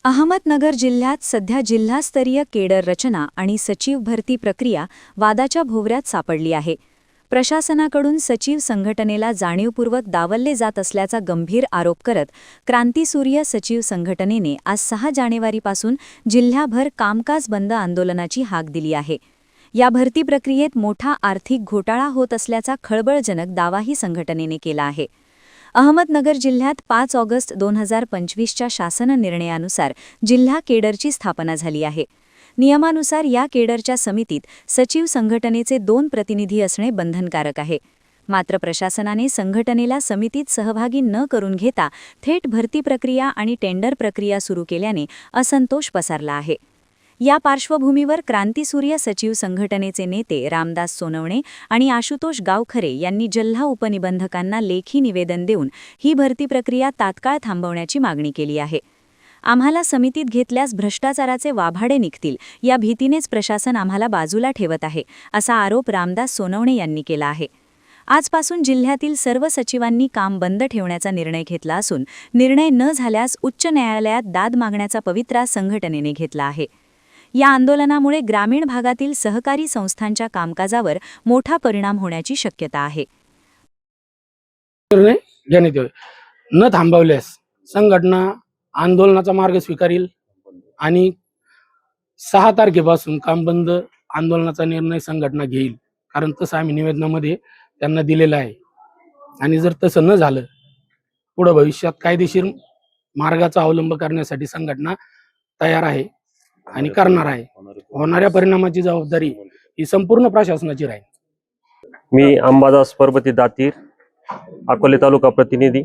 अहमदनगर जिल्ह्यात सध्या जिल्हास्तरीय केडर रचना आणि सचिव भरती प्रक्रिया वादाच्या भोवऱ्यात सापडली आहे. प्रशासनाकडून सचिव संघटनेला जाणीवपूर्वक डावलले जात असल्याचा गंभीर आरोप करत क्रांतिसूर्य सचिव संघटनेने आज 6 जानेवारीपासून जिल्हाभर कामकाज बंद आंदोलनाची हाक दिली आहे. या भरती प्रक्रियेत मोठा आर्थिक घोटाळा होत असल्याचा खळबळजनक दावाही संघटनेने केला आहे. अहमदनगर जिल्ह्यात 5 ऑगस्ट 2025च्या शासन निर्णयानुसार जिल्हा केडरची स्थापना झाली आहे. नियमानुसार या केडरच्या समितीत सचिव संघटनेचे 2 प्रतिनिधी असणे बंधनकारक आहे. मात्र प्रशासनाने संघटनेला समितीत सहभागी न करून घेता थेट भरती प्रक्रिया आणि टेंडर प्रक्रिया सुरू केल्याने असंतोष पसरला आहे. या पार्श्वभूमीवर क्रांतिसूर्य सचिव संघटनेचे नेते रामदास सोनवणे आणि आशुतोष गावखरे यांनी जिल्हा उपनिबंधकांना लेखी निवेदन देऊन ही भरती प्रक्रिया तात्काळ थांबवण्याची मागणी केली आहे. आम्हाला समितीत घेतल्यास भ्रष्टाचाराचे वाभाडे निघतील या भीतीनेच प्रशासन आम्हाला बाजूला ठेवत आहे, असा आरोप रामदास सोनवणे यांनी केला आहे. आजपासून जिल्ह्यातील सर्व सचिवांनी काम बंद ठेवण्याचा निर्णय घेतला असून निर्णय न झाल्यास उच्च न्यायालयात दाद मागण्याचा पवित्रा संघटनेने घेतला आहे. या आंदोलनामुळे ग्रामीण भागातील सहकारी संस्थांच्या कामकाजावर मोठा परिणाम होण्याची शक्यता आहे. न थांबवल्यास संघटना आंदोलनाचा मार्ग स्वीकारेल आणि 6 तारखेपासून काम बंद आंदोलनाचा निर्णय संघटना घेईल, कारण तसं आम्ही निवेदनामध्ये त्यांना दिलेलं आहे. आणि जर तसं न झालं पुढे भविष्यात कायदेशीर मार्गाचा अवलंब करण्यासाठी संघटना तयार आहे आणि करणार आहे. होणाऱ्या परिणामाची जबाबदारी ही संपूर्ण प्रशासनाची राहील. मी अंबादास परबती दातीर, अकोले तालुका प्रतिनिधी,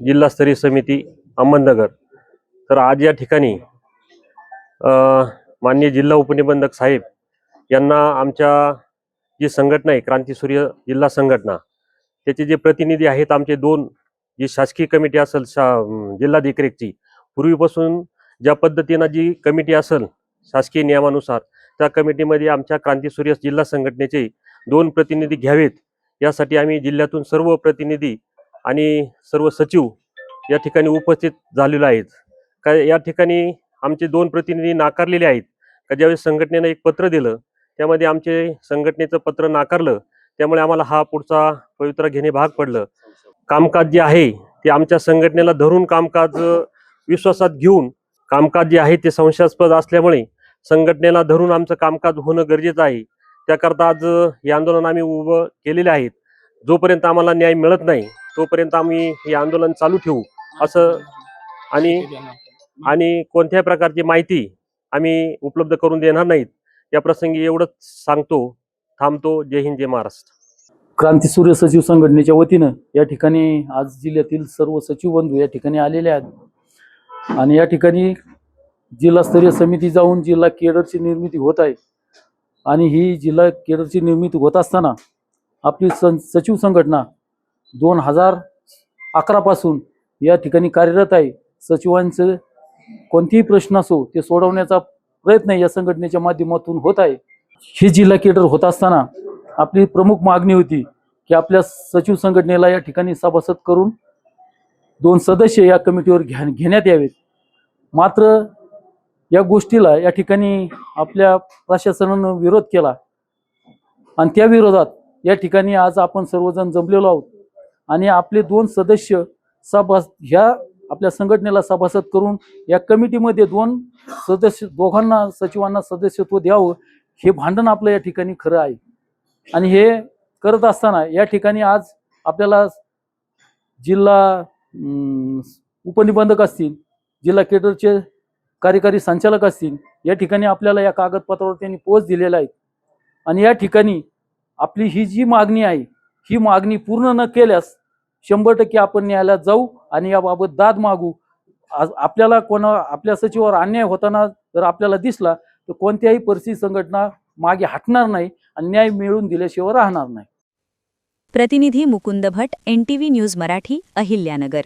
जिल्हास्तरीय समिती अहमदनगर. तर आज या ठिकाणी माननीय जिल्हा उपनिबंधक साहेब यांना आमच्या जी संघटना आहे क्रांतिसूर्य जिल्हा संघटना, त्याचे जे प्रतिनिधी आहेत आमचे 2 जी शासकीय कमिटी असेल जिल्हा देखरेखची, पूर्वीपासून ज्या पद्धतीनं जी कमिटी असेल शासकीय नियमानुसार त्या कमिटीमध्ये आमच्या क्रांतिसूर्य जिल्हा संघटनेचे 2 प्रतिनिधी घ्यावेत, यासाठी आम्ही जिल्ह्यातून सर्व प्रतिनिधी आणि सर्व सचिव या ठिकाणी उपस्थित झालेले आहेत. का या ठिकाणी आमचे 2 प्रतिनिधी नाकारलेले आहेत. का ज्यावेळेस संघटनेनं एक पत्र दिलं त्यामध्ये आमचे संघटनेचं पत्र नाकारलं, त्यामुळे आम्हाला हा पुढचा पवित्रा घेणे भाग पडलं. कामकाज जे आहे ते आमच्या संघटनेला धरून कामकाज विश्वासात घेऊन कामकाज जे आहे ते संशयास्पद असल्यामुळे संघटनेला धरून आमचं कामकाज होणं गरजेचं आहे. त्याकरता आज हे आंदोलन आम्ही उभं केलेले आहेत. जोपर्यंत आम्हाला न्याय मिळत नाही तोपर्यंत आम्ही हे आंदोलन चालू ठेवू असं आणि कोणत्याही प्रकारची माहिती आम्ही उपलब्ध करून देणार नाहीत या प्रसंगी एवढंच सांगतो. थांबतो. जय हिंद, जय महाराष्ट्र. क्रांतिसूर्य सचिव संघटनेच्या वतीनं या ठिकाणी आज जिल्ह्यातील सर्व सचिव बंधू या ठिकाणी आलेले आहेत आणि या ठिकाणी जिल्हास्तरीय समिती जाऊन जिल्हा केडरची निर्मिती होत आहे. आणि ही जिल्हा केडरची निर्मिती होत असताना आपली सचिव संघटना 2011 पासून या ठिकाणी कार्यरत आहे. सचिवांचे कोणतेही प्रश्न असो ते सोडवण्याचा प्रयत्न या संघटनेच्या माध्यमातून होत आहे. ही जिल्हा केडर होत असताना आपली प्रमुख मागणी होती की आपल्या सचिव संघटनेला या ठिकाणी सभासद करून 2 सदस्य या कमिटीवर घेण्यात यावेत. मात्र या गोष्टीला या ठिकाणी आपल्या प्रशासनानं विरोध केला आणि त्या विरोधात या ठिकाणी आज आपण सर्वजण जमलेलो आहोत आणि आपले 2 सदस्य ह्या आपल्या संघटनेला सभासद करून या कमिटीमध्ये 2 सदस्य दोघांना सचिवांना सदस्यत्व द्यावं, हे भांडण आपलं या ठिकाणी खरं आहे. आणि हे करत असताना या ठिकाणी आज आपल्याला जिल्हा उपनिबंधक असतील, जिल्हा केडरचे कार्यकारी संचालक असतील, या ठिकाणी आपल्याला या कागदपत्रावर त्यांनी पोच दिलेला आहे. आणि या ठिकाणी आपली ही जी मागणी आहे ही मागणी पूर्ण न केल्यास 100% आपण न्यायालयात जाऊ आणि याबाबत दाद मागू. आपल्याला आपल्या सचिवावर अन्याय होताना जर आपल्याला दिसला तर कोणत्याही परिस्थिती संघटना मागे हटणार नाही आणि न्याय मिळवून दिल्याशिवाय राहणार नाही. प्रतिनिधी मुकुंद भट, NTV न्यूज मराठी, अहिल्यानगर.